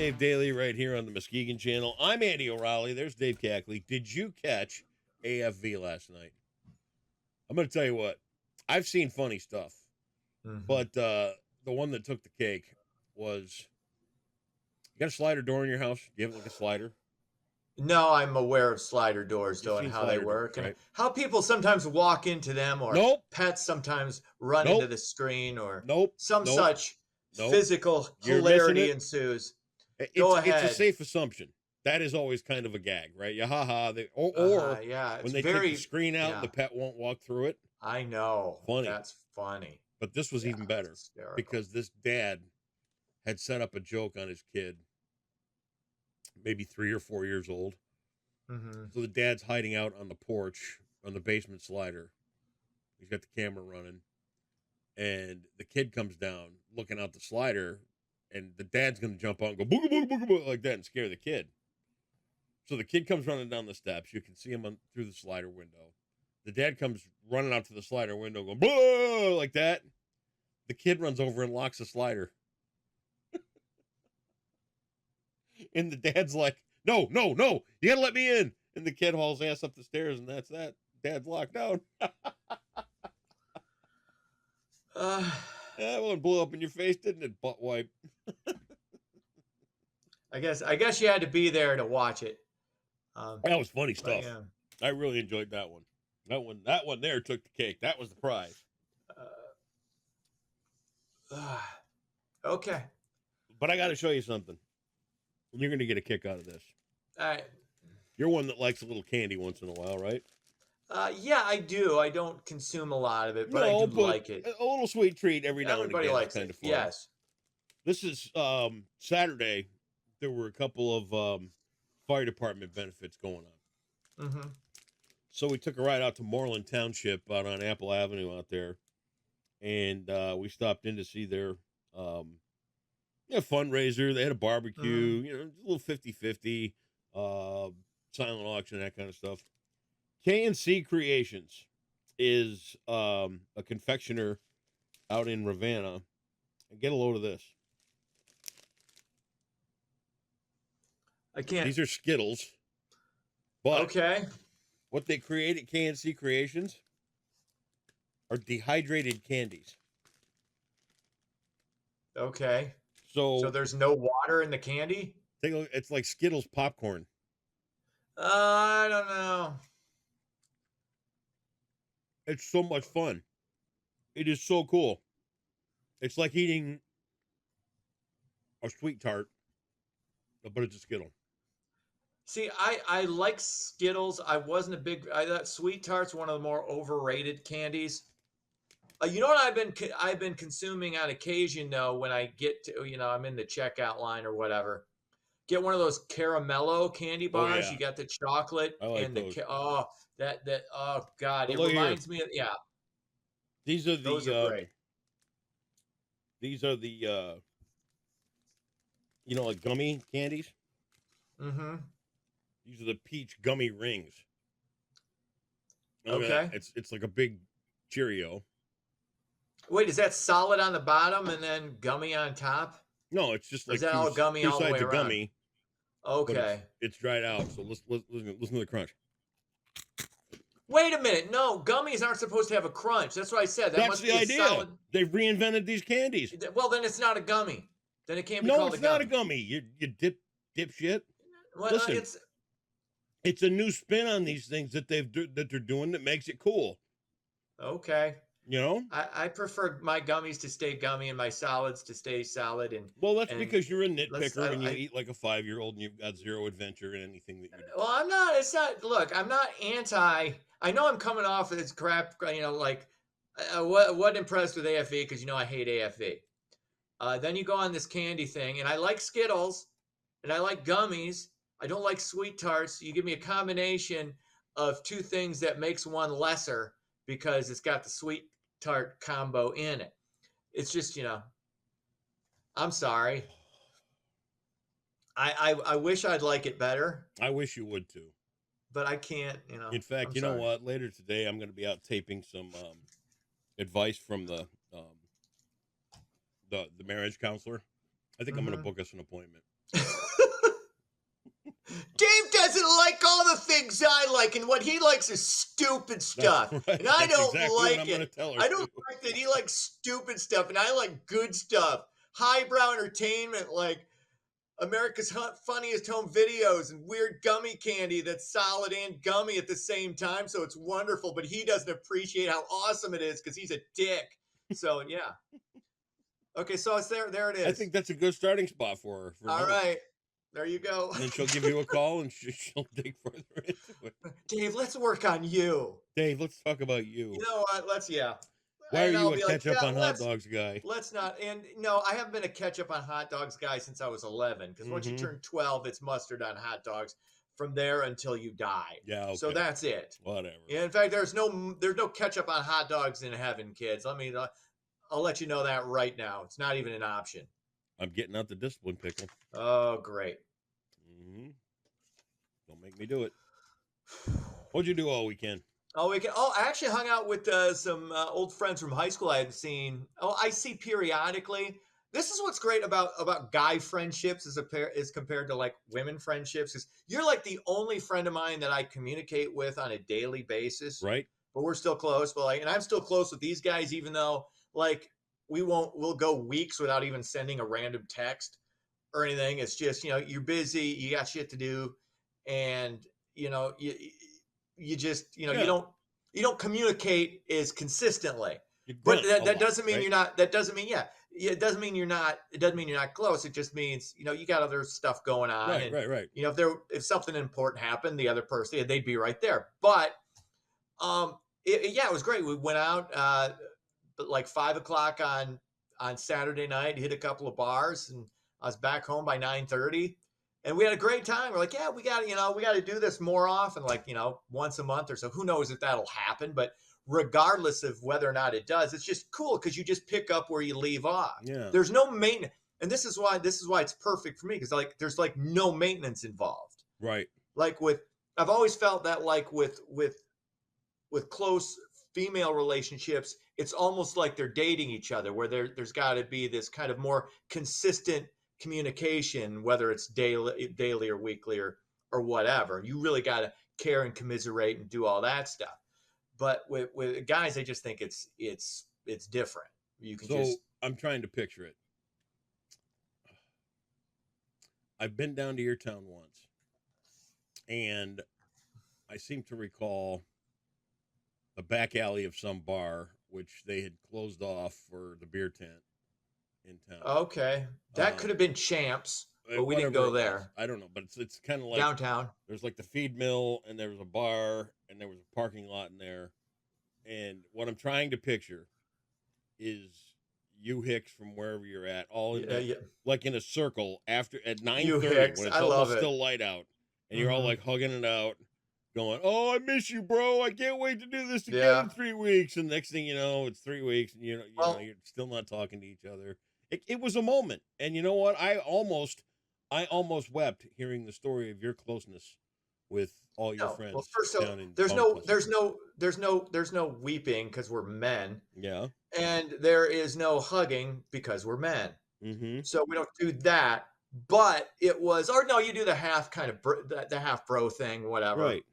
Dave Daly right here on the Muskegon Channel. I'm Andy O'Reilly. There's Dave Cackley. Did you catch AFV last night? I'm going to tell you what. I've seen funny stuff, but the one that took the cake was, you got a slider door in your house? Do you have like a slider? No, I'm aware of slider doors, though, and how they work, doors, right? and how people sometimes walk into them, or Nope. pets sometimes run Nope. into the screen, or Nope. some Nope. such Nope. physical You're missing hilarity it. ensues. It's a safe assumption. That is always kind of a gag, right? Yeah, haha. Or yeah, when they take the screen out, the pet won't walk through it. I know. Funny. That's funny. But this was even better because this dad had set up a joke on his kid, maybe 3 or 4 years old. So the dad's hiding out on the porch on the basement slider. He's got the camera running, and the kid comes down looking out the slider, and the dad's going to jump out and go booga booga booga booga like that and scare the kid. So the kid comes running down the steps. You can see him through the slider window. The dad comes running out to the slider window going blah like that. The kid runs over and locks the slider. And the dad's like, no, you gotta let me in. And the kid hauls ass up the stairs, and that's that. Dad's locked down. That one blew up in your face, didn't it, butt wipe? I guess you had to be there to watch it. That was funny stuff. Yeah. I really enjoyed that one. That one there took the cake. That was the prize. Okay. But I got to show you something. You're going to get a kick out of this. All right. You're one that likes a little candy once in a while, right? Yeah, I do. I don't consume a lot of it, but I do like it. A little sweet treat every now and again. Everybody likes kind of fun. Yes. This is Saturday. There were a couple of fire department benefits going on. So we took a ride out to Moreland Township out on Apple Avenue out there, and we stopped in to see their fundraiser. They had a barbecue, a little 50-50, silent auction, that kind of stuff. K&C Creations is a confectioner out in Ravenna. And get a load of this. I can't. These are Skittles. But okay. What they create at K&C Creations are dehydrated candies. Okay. So there's no water in the candy? Take a look. It's like Skittles popcorn. I don't know. It's so much fun. It is so cool. It's like eating a sweet tart, but it's a Skittle. See, I like Skittles. I thought Sweet Tart's one of the more overrated candies. You know what I've been consuming on occasion, though, when I get to, I'm in the checkout line or whatever. Get one of those Caramello candy bars. Oh, yeah. You got the chocolate and those. Oh God, it reminds me of These are those are great. These are the like gummy candies. These are the peach gummy rings. Okay. It's like a big Cheerio. Wait, is that solid on the bottom and then gummy on top? No, it's just like is that all gummy two all the sides way of around? Gummy. Okay. It's dried out, so listen to the crunch. Wait a minute. No, gummies aren't supposed to have a crunch. That's what I said. That's the idea. Solid... They've reinvented these candies. Well, then it's not a gummy. Then it can't be called a gummy. No, it's not a gummy. You dipshit. Well, listen, it's a new spin on these things that they're doing that makes it cool. Okay. I prefer my gummies to stay gummy and my solids to stay solid. That's because you're a nitpicker and you eat like a 5-year-old and you've got zero adventure in anything that you do. Well, I'm not. It's not. Look, I'm not anti. I know I'm coming off of this crap. What impressed with AFV because I hate AFV. Then you go on this candy thing, and I like Skittles, and I like gummies. I don't like Sweet Tarts. You give me a combination of two things that makes one lesser because it's got the Sweet Tart combo in it. It's just, I'm sorry. I wish I'd like it better. I wish you would too. But I can't, In fact, you know what? Later today, I'm going to be out taping some advice from the marriage counselor. I think I'm going to book us an appointment. Dave doesn't like all the things I like, and what he likes is stupid stuff. Right. And I That's don't exactly what like I'm gonna it. tell her I don't too. like that he likes stupid stuff, and I like good stuff. Highbrow entertainment, like America's Funniest Home Videos and weird gummy candy that's solid and gummy at the same time. So it's wonderful, but he doesn't appreciate how awesome it is because he's a dick. So yeah. Okay, so it's there. There it I is. think that's a good starting spot for her. For All now. right. There you go. And then she'll give you a call and she'll dig further into it. Dave, let's work on you. Dave, let's talk about you. You know what? Let's, yeah. Why are And you I'll a be like, ketchup yeah, on hot dogs guy? let's not. And no, I haven't been a ketchup on hot dogs guy since I was 11. Because once you turn 12, it's mustard on hot dogs from there until you die. Yeah. Okay. So that's it. Whatever. Yeah, in fact, there's no ketchup on hot dogs in heaven, kids. I'll let you know that right now. It's not even an option. I'm getting out the discipline pickle. Oh, great. Don't make me do it. What'd you do all weekend? I actually hung out with some old friends from high school I hadn't seen. I see periodically. This is what's great about guy friendships as compared to like women friendships. Is you're like the only friend of mine that I communicate with on a daily basis. Right. But we're still close. But and I'm still close with these guys, even though like we'll go weeks without even sending a random text or anything. It's just, you're busy, you got shit to do, and you just, you don't communicate as consistently. But that doesn't mean, right? It doesn't mean you're not close. It just means, you got other stuff going on. Right. If something important happened, the other person, they'd be right there. But it was great. We went out like 5:00 on Saturday night, hit a couple of bars, and I was back home by 9:30, and we had a great time. We're like, yeah, we got to do this more often, like, once a month or so. Who knows if that'll happen, but regardless of whether or not it does, it's just cool because you just pick up where you leave off. Yeah. There's no maintenance. And this is why it's perfect for me, because like there's like no maintenance involved. Right. Like I've always felt that like with close female relationships, it's almost like they're dating each other, where there's got to be this kind of more consistent communication, whether it's daily or weekly or whatever. You really got to care and commiserate and do all that stuff. But with guys, I just think it's different. You can I'm trying to picture it. I've been down to your town once, and I seem to recall a back alley of some bar which they had closed off for the beer tent in town. Okay, that could have been Champs, but we didn't go there. I don't know, but it's kind of like downtown. There's like the feed mill, and there was a bar, and there was a parking lot in there. And what I'm trying to picture is you Hicks from wherever you're at, all in like in a circle at 9:30 when it's almost still light out, and you're all like hugging it out, going, "Oh, I miss you, bro! I can't wait to do this again in 3 weeks." And next thing you know, it's 3 weeks, and you're still not talking to each other. It was a moment, and you know what? I almost wept hearing the story of your closeness with all your friends. Well, first, there's no weeping because we're men. Yeah. And there is no hugging because we're men. Mm-hmm. So we don't do that. But it was, or no, you do the half kind of the half bro thing, whatever. Right.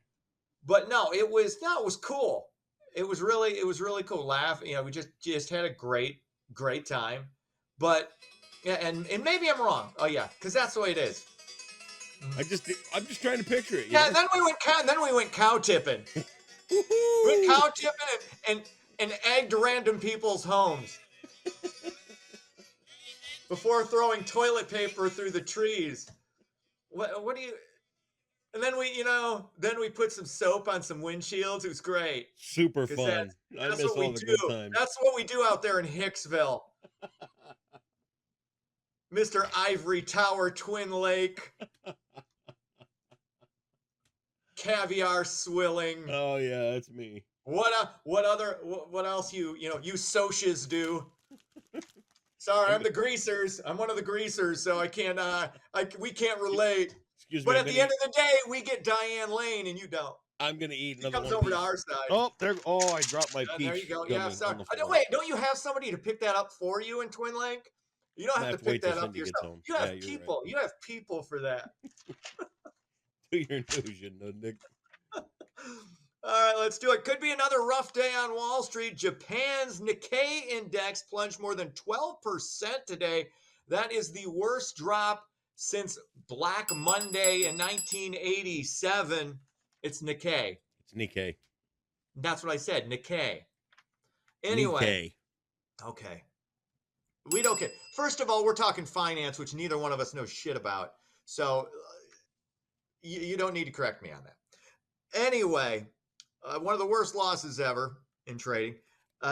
But no, it was cool. It was really cool. We just had a great time. But yeah, and maybe I'm wrong. Oh yeah, because that's the way it is. I'm just trying to picture it. Yeah, then we went cow tipping. We went cow tipping and egged random people's homes before throwing toilet paper through the trees. What do you? And then we put some soap on some windshields. It was great. Super fun. I miss all the good times. That's what we do out there in Hicksville. Mr. Ivory Tower, Twin Lake. Caviar swilling. Oh yeah, that's me. What else you socias do? Sorry, I'm the greasers. I'm one of the greasers, so I can't we can't relate. Excuse me. But at the end of the day, we get Diane Lane and you don't. I'm gonna eat another one. Comes over to our side. I dropped my peach. There you go. Yeah, sorry. Wait, don't you have somebody to pick that up for you in Twin Lake? You don't I'm gonna have to to wait pick till that up Cindy gets yourself. home. You Yeah, have you're people. right. You have people for that. Do your news, you know, Nick. All right, let's do it. Could be another rough day on Wall Street. Japan's Nikkei index plunged more than 12% today. That is the worst drop since Black Monday in 1987. It's Nikkei. It's Nikkei. That's what I said, Nikkei. Anyway, Nikkei. okay. We don't care. First of all, we're talking finance, which neither one of us knows shit about. So you don't need to correct me on that. Anyway, one of the worst losses ever in trading.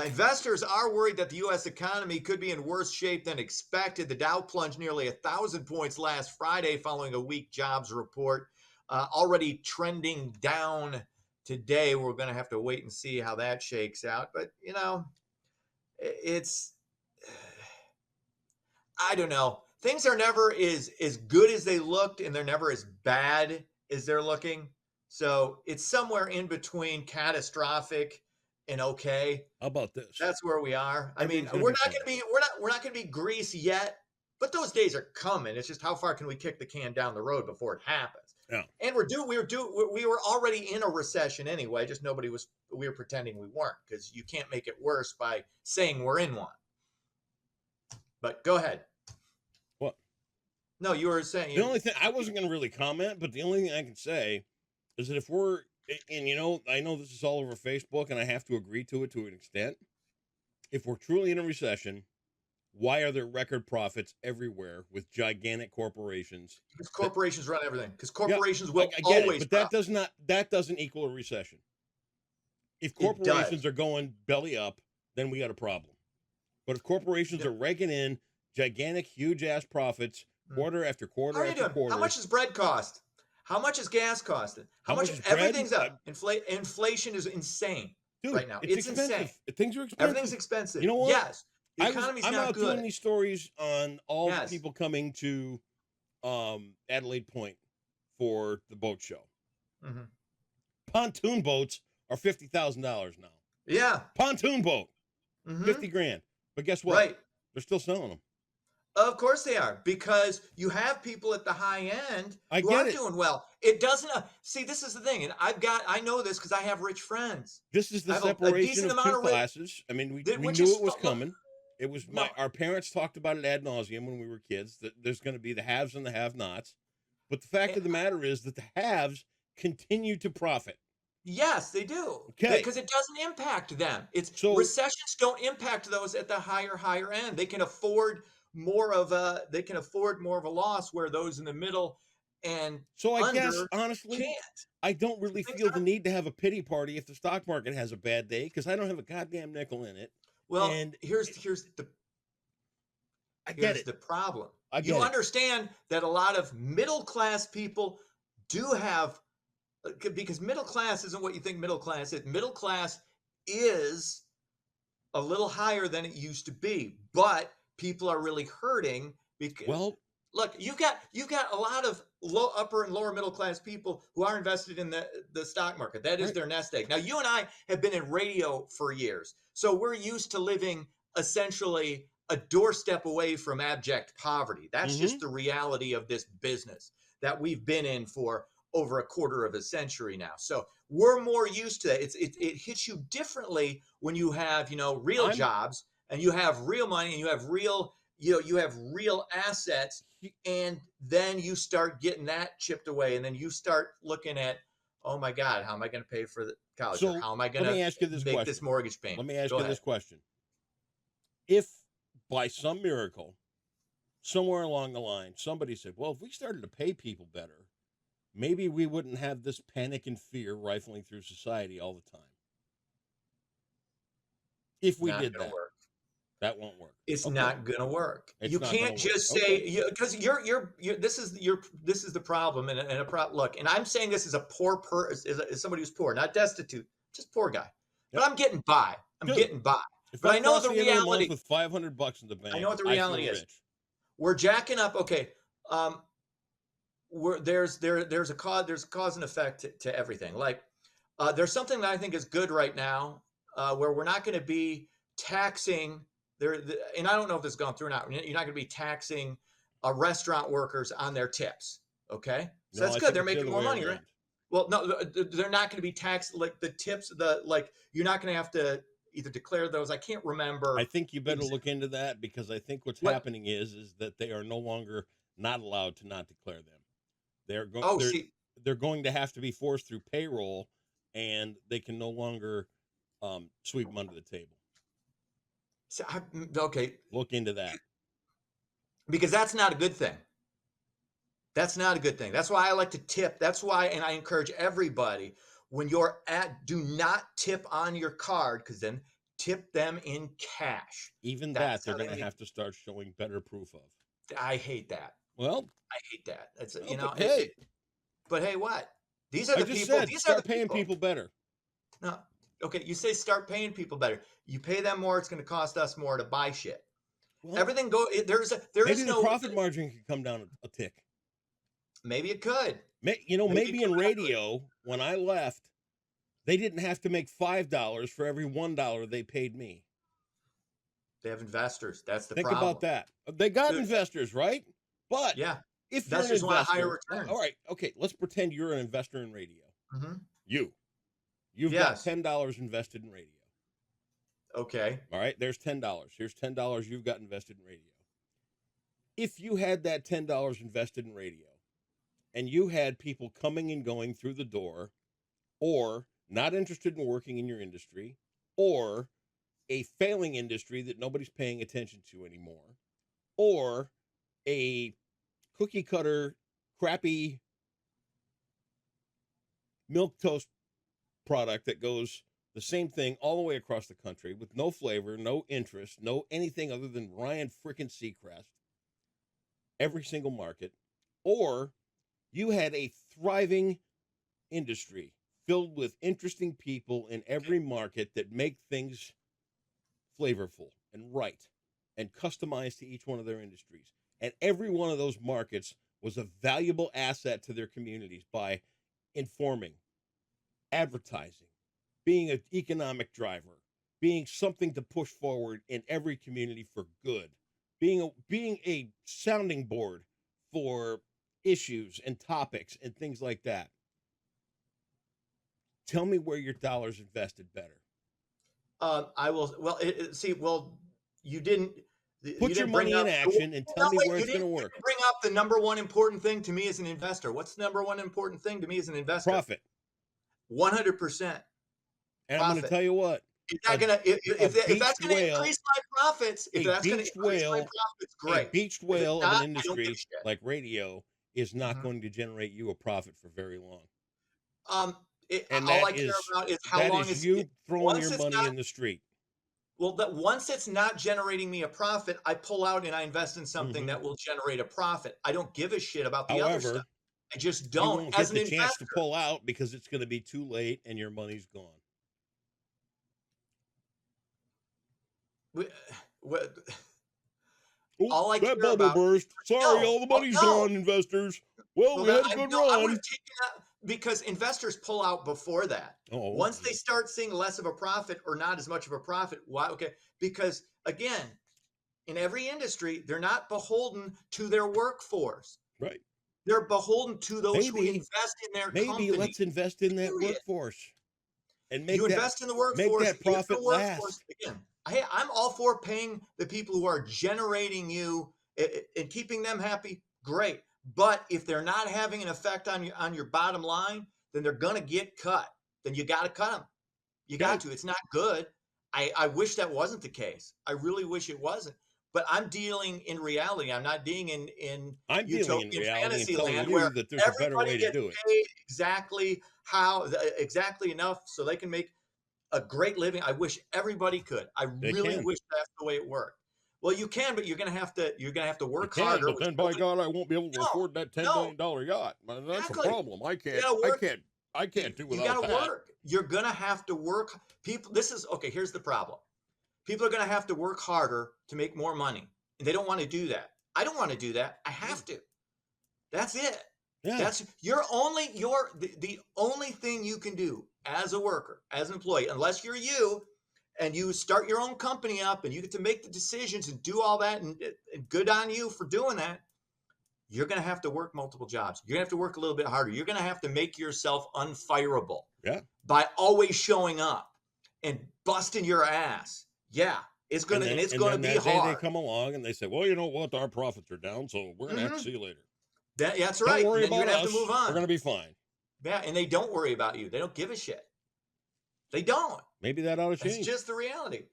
Investors are worried that the U.S. economy could be in worse shape than expected. The Dow plunged nearly 1,000 points last Friday following a weak jobs report, already trending down today. We're going to have to wait and see how that shakes out. But, you know, it's, I don't know. Things are never as good as they looked, and they're never as bad as they're looking. So it's somewhere in between catastrophic and okay. How about this? That's where we are. I mean, we're not going to be Greece yet, but those days are coming. It's just how far can we kick the can down the road before it happens? Yeah. And we were already in a recession anyway. Just we were pretending we weren't, because you can't make it worse by saying we're in one. But go ahead. What? No, you were saying the only thing I wasn't going to really comment, but the only thing I can say is that if we're, and you know, I know this is all over Facebook, and I have to agree to it to an extent. If we're truly in a recession, why are there record profits everywhere with gigantic corporations? Because corporations run everything. Because corporations will I get always. It, but that doesn't equal a recession. If corporations are going belly up, then we got a problem. But if corporations are raking in gigantic, huge ass profits quarter after quarter after quarter, how much does bread cost? How much is gas costing? How much? Everything's up. Inflation is insane. Dude, right now. It's expensive. Insane. Things are expensive. Everything's expensive. You know what? Yes. The economy's I'm not out good. doing these stories on all the people coming to Adelaide Point for the boat show. Mm-hmm. Pontoon boats are $50,000 now. Yeah. Pontoon boat. Mm-hmm. 50 grand. But guess what? Right. They're still selling them. Of course they are, because you have people at the high end who aren't doing well. It doesn't see. This is the thing, and I know this because I have rich friends. This is the separation of two classes. I mean, we knew it was coming. It was our parents talked about it ad nauseum when we were kids. That there's going to be the haves and the have-nots, but the fact of the matter is that the haves continue to profit. Yes, they do. Okay, because it doesn't impact them. Recessions don't impact those at the higher end. They can afford more of a loss, where those in the middle and I guess honestly can't. I don't really feel the need to have a pity party if the stock market has a bad day, because I don't have a goddamn nickel in it. Well, and here's the problem. You understand that a lot of middle class people do have, because middle class isn't what you think middle class is. Middle class is a little higher than it used to be, but people are really hurting because look, you've got a lot of upper and lower middle class people who are invested in the stock market. That is their nest egg. Now, you and I have been in radio for years, so we're used to living essentially a doorstep away from abject poverty. That's just the reality of this business that we've been in for over a quarter of a century now. So we're more used to that. It hits you differently when you have real jobs, and you have real money, and you have real assets, and then you start getting that chipped away, and then you start looking at, oh my God, how am I going to pay for the college? So how am I going to make this mortgage payment? Let me ask you this question. If by some miracle, somewhere along the line, somebody said, well, if we started to pay people better, maybe we wouldn't have this panic and fear rifling through society all the time. If we did that. That won't work. It's not going to work. You can't just say, because this is the problem, and a problem. Look, and I'm saying this as a poor person, as somebody who's poor, not destitute, just poor guy. But I'm getting by. Getting by. But I know the reality. With $500 in the bank, I know what the reality is. We're jacking up. Okay, there's a cause and effect to everything. Like, there's something that I think is good right now, where we're not going to be taxing and I don't know if this has gone through or not. You're not going to be taxing restaurant workers on their tips. Okay, so that's good. They're making more money, right? Well, no, they're not going to be taxed like the tips. You're not going to have to either declare those. I can't remember. I think you better look into that, because I think what's happening is that they are no longer not allowed to not declare them. They're going to have to be forced through payroll, and they can no longer sweep them under the table. So okay. Look into that. Because that's not a good thing. That's not a good thing. That's why I like to tip. That's why, and I encourage everybody, when you're do not tip on your card, because then tip them in cash. Even that, they're going to have to start showing better proof of. I hate that. Well, I hate that. That's but hey, what? These are the people. Start paying people better. No, okay. You say start paying people better. You pay them more, it's going to cost us more to buy shit. Well, everything maybe the profit margin could come down a tick. Maybe it could. Maybe in radio, when I left, they didn't have to make $5 for every $1 they paid me. They have investors. That's the problem. Think about that. They got investors, right? But yeah, if investors want a higher return. All right, okay. Let's pretend you're an investor in radio. Mm-hmm. You've got $10 invested in radio. Okay. All right, there's $10. Here's $10 you've got invested in radio. If you had that $10 invested in radio, and you had people coming and going through the door, or not interested in working in your industry, or a failing industry that nobody's paying attention to anymore, or a cookie cutter, crappy milquetoast product that goes the same thing all the way across the country with no flavor, no interest, no anything other than Ryan frickin' Seacrest, every single market, or you had a thriving industry filled with interesting people in every market that make things flavorful and right and customized to each one of their industries. And every one of those markets was a valuable asset to their communities by informing, advertising, being an economic driver, being something to push forward in every community for good, being a sounding board for issues and topics and things like that. Tell me where your dollar's invested better. I will. Well, you didn't. Put your money in action and tell me where it's going to work. Bring up the number one important thing to me as an investor. What's the number one important thing to me as an investor? Profit. 100%. And I'm going to tell you what. It's not going to. If that's going to increase my profits, great. A beached whale of an industry like radio is not going to generate you a profit for very long. All I care about is how long is you throwing your money in the street. Well, that once it's not generating me a profit, I pull out and I invest in something that will generate a profit. I don't give a shit about the other stuff. I just don't. You won't get the chance to pull out because it's going to be too late and your money's gone. All I care that bubble about, burst. Sorry, all the money's gone, investors. Well, we had a good run. Because investors pull out before that. Once they start seeing less of a profit or not as much of a profit, why? Okay, because again, in every industry, they're not beholden to their workforce. Right. They're beholden to those who invest in their company. Maybe let's invest in that workforce and make invest in the workforce. Make that profit last. Again, hey, I'm all for paying the people who are generating you and keeping them happy. Great. But if they're not having an effect on your bottom line, then they're going to get cut. Then you got to cut them. You got to. It's not good. I wish that wasn't the case. I really wish it wasn't. But I'm dealing in reality. I'm not dealing in utopian fantasy land where that there's a better way to do it. Paid exactly enough so they can make a great living. I wish everybody could. I really wish that's the way it worked. Well, you can, but you're gonna have to work harder. But then, by God, I won't be able to afford that $10 million yacht. That's a problem. I can't do without that. You gotta work. You're gonna have to work. People, here's the problem. People are gonna have to work harder to make more money, and they don't want to do that. I don't want to do that. I have to. That's it. Yeah. That's the only thing you can do as a worker, as an employee, unless you're you. and you start your own company up and you get to make the decisions and do all that, and good on you for doing that, you're going to have to work multiple jobs. You're going to have to work a little bit harder. You're going to have to make yourself unfireable by always showing up and busting your ass. Yeah, it's going to, and it's going to be hard. They come along and they say, well, you know what? Our profits are down, so we're going to have to see you later. That's right. Don't worry about you're going to us. have to move on. We're going to be fine. Yeah, and they don't worry about you. They don't give a shit. They don't. Maybe that ought to change. It's just the reality.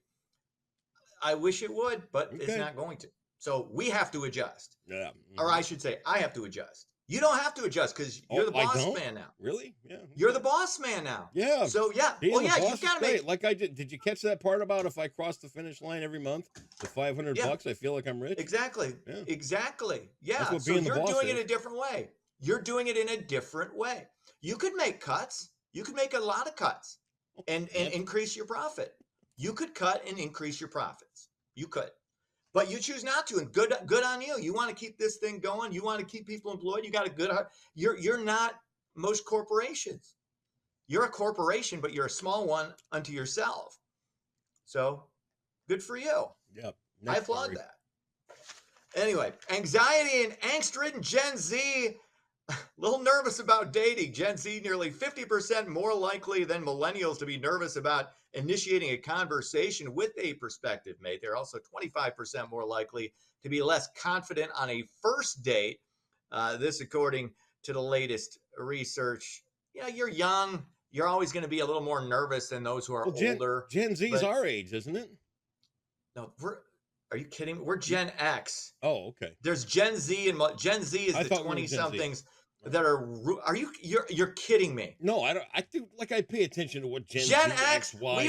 I wish it would, but it's not going to. So we have to adjust. Yeah. Or I should say, I have to adjust. You don't have to adjust because you're the boss man now. Really? Yeah. You're the boss man now. Yeah. So yeah. Well, yeah, you've got to make. Like I did. Did you catch that part about if I cross the finish line every month with $500, I feel like I'm rich? Exactly. Yeah. Exactly. Yeah. That's what So being the you're boss doing is. it a different way. You're doing it in a different way. You could make cuts. You could make a lot of cuts and increase your profit. You could cut and increase your profits. You could. But you choose not to, and good on you. You want to keep this thing going. You want to keep people employed. You got a good heart. You're not most corporations. You're a corporation, but you're a small one unto yourself. So good for you. Yep. I applaud that. Anyway, anxiety and angst-ridden Gen Z, a little nervous about dating. Gen Z nearly 50% more likely than millennials to be nervous about initiating a conversation with a prospective mate. They're also 25% more likely to be less confident on a first date. This according to the latest research. You know, you're young. You're always going to be a little more nervous than those who are older. Gen Z is our age, isn't it? No, are you kidding me? We're Gen X. Oh, okay. There's Gen Z, and Gen Z is the 20-somethings that you're kidding me. No, I don't. I do I pay attention to what Gen X, Y.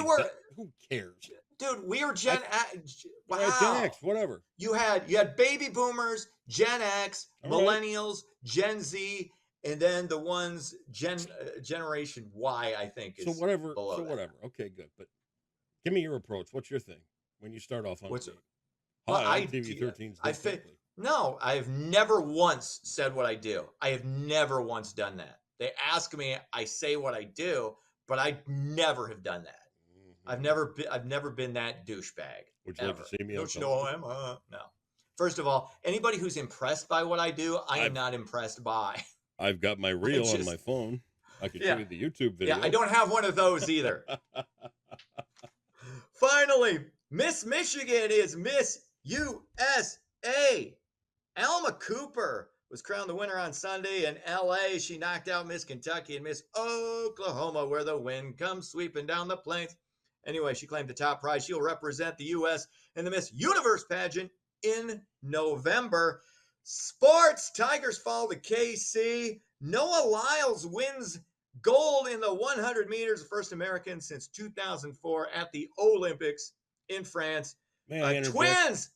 Who cares, dude? We were Gen X. Wow. Gen X, whatever. You had baby boomers, Gen X, millennials, Gen Z, and then the ones Generation Y. I think is whatever. Below whatever. Okay, good. But give me your approach. What's your thing when you start off on What's date? Hi, TV13's No, I've never once said what I do. I have never once done that. They ask me, I say what I do, but I never have done that. Mm-hmm. I've never been that douchebag. Would you like to see me? Don't you know who I am? No. First of all, anybody who's impressed by what I do, I am not impressed by. I've got my reel on my phone. I could show you the YouTube video. Yeah, I don't have one of those either. Finally, Miss Michigan is Miss USA. Alma Cooper was crowned the winner on Sunday in LA. She knocked out Miss Kentucky and Miss Oklahoma, where the wind comes sweeping down the plains. Anyway, she claimed the top prize. She'll represent the U.S. in the Miss Universe pageant in November. Sports, Tigers fall to KC. Noah Lyles wins gold in the 100 meters, the first American since 2004 at the Olympics in France. Twins.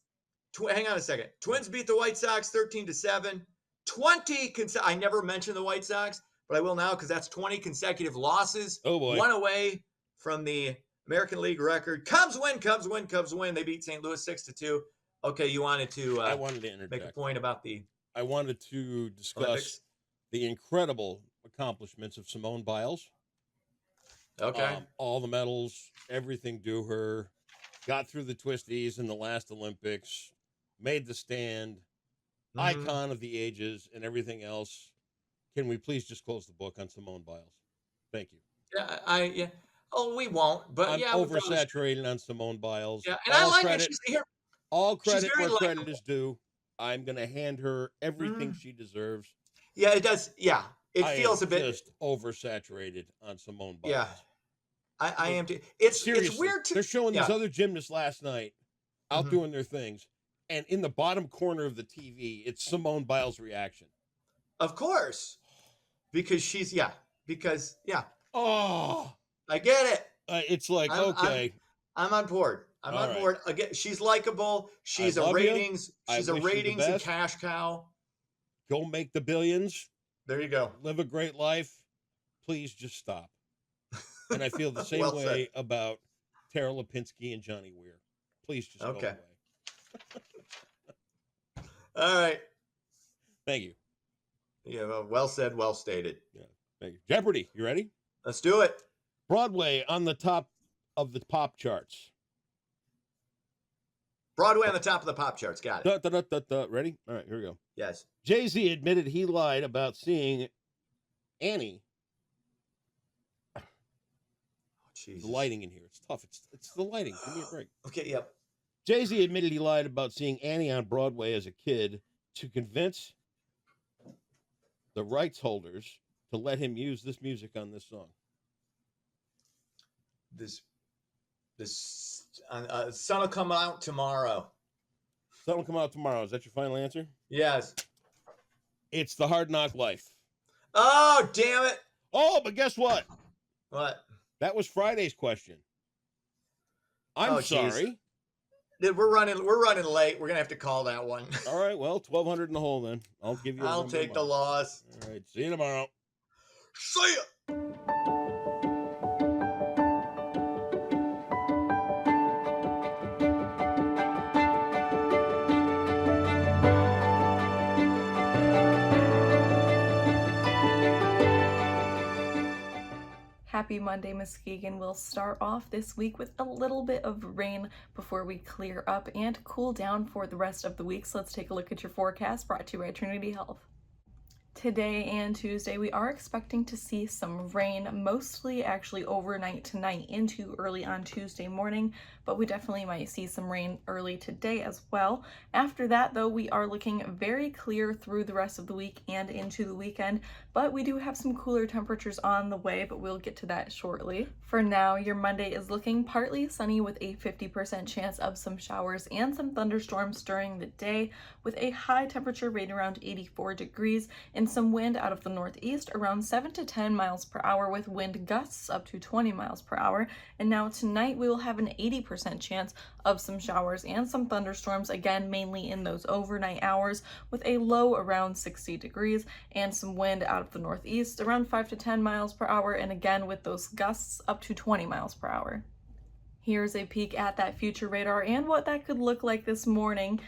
Hang on a second. Twins beat the White Sox 13-7. 20 I never mentioned the White Sox, but I will now because that's 20 consecutive losses. Oh boy. One away from the American League record. Cubs win. They beat St. Louis 6-2. Okay, you wanted to I wanted to interject. Make a point about I wanted to discuss Olympics. The incredible accomplishments of Simone Biles. Okay. All the medals, everything due her. Got through the twisties in the last Olympics. Made the stand, icon of the ages, and everything else. Can we please just close the book on Simone Biles? Thank you. Yeah, Oh, we won't. But I'm oversaturated on Simone Biles. Yeah, and I like it. She's here. All credit where credit is due. I'm going to hand her everything she deserves. Yeah, it does. Yeah, it feels a bit just oversaturated on Simone Biles. Yeah, I am too. It's weird too. They're showing these other gymnasts last night out doing their things. And in the bottom corner of the TV, it's Simone Biles' reaction. Of course. Because Oh. I get it. It's like, okay. I'm on board. I'm on board. Again, she's likable. She's a ratings. She's a ratings and cash cow. Go make the billions. There you go. Live a great life. Please just stop. And I feel the same way about Tara Lipinski and Johnny Weir. Please just go away. All right. Thank you. Yeah, well said, well stated. Yeah, thank you. Jeopardy, you ready? Let's do it. Broadway on the top of the pop charts. Broadway on the top of the pop charts. Got it. Ready? All right, here we go. Yes. Jay-Z admitted he lied about seeing Annie. Oh, Jesus. The lighting in here. It's tough. It's the lighting. Give me a break. Okay, yep. Jay-Z admitted he lied about seeing Annie on Broadway as a kid to convince the rights holders to let him use this music on this song. This sun will come out tomorrow. Sun will come out tomorrow. Is that your final answer? Yes. It's The Hard Knock Life. Oh, damn it. Oh, but guess what? What? That was Friday's question. I'm sorry. Geez. We're running late. We're gonna have to call that one. All right, well, 1,200 in the hole then. I'll give you. I'll take the loss. All right, see you tomorrow. See ya. Happy Monday, Muskegon. We'll start off this week with a little bit of rain before we clear up and cool down for the rest of the week. So let's take a look at your forecast brought to you by Trinity Health. Today and Tuesday, we are expecting to see some rain, mostly actually overnight tonight into early on Tuesday morning, but we definitely might see some rain early today as well. After that, though, we are looking very clear through the rest of the week and into the weekend, but we do have some cooler temperatures on the way, but we'll get to that shortly. For now, your Monday is looking partly sunny with a 50% chance of some showers and some thunderstorms during the day, with a high temperature right around 84 degrees and some wind out of the northeast around 7 to 10 miles per hour with wind gusts up to 20 miles per hour. And now tonight we will have an 80% chance of some showers and some thunderstorms, again mainly in those overnight hours, with a low around 60 degrees and some wind out of the northeast around 5 to 10 miles per hour, and again with those gusts up to 20 miles per hour. Here's a peek at that future radar and what that could look like this morning.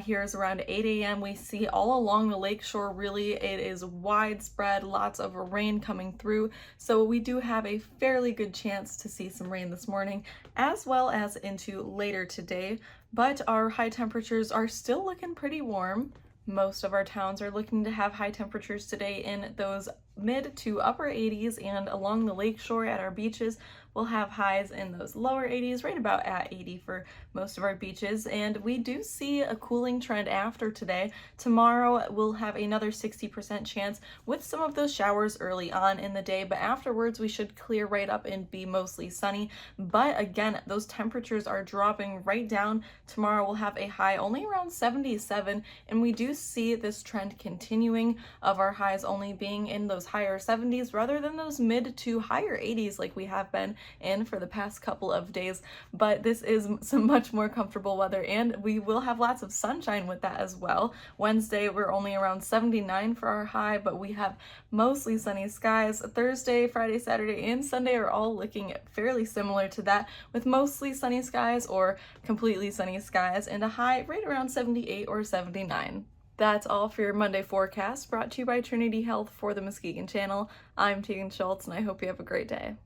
Here's around 8 a.m. We see all along the lakeshore, really, it is widespread, lots of rain coming through. So we do have a fairly good chance to see some rain this morning, as well as into later today. But our high temperatures are still looking pretty warm. Most of our towns are looking to have high temperatures today in those mid to upper 80s, and along the lakeshore at our beaches, we'll have highs in those lower 80s, right about at 80 for most of our beaches. And we do see a cooling trend after today. Tomorrow we'll have another 60% chance with some of those showers early on in the day, but afterwards we should clear right up and be mostly sunny. But again, those temperatures are dropping right down. Tomorrow we'll have a high only around 77, and we do see this trend continuing of our highs only being in those higher 70s rather than those mid to higher 80s like we have been in for the past couple of days. But this is some much more comfortable weather, and we will have lots of sunshine with that as well. Wednesday we're only around 79 for our high, but we have mostly sunny skies. Thursday, Friday, Saturday, and Sunday are all looking fairly similar to that, with mostly sunny skies or completely sunny skies and a high right around 78 or 79. That's all for your Monday forecast, brought to you by Trinity Health for the Muskegon Channel. I'm Tegan Schultz, and I hope you have a great day.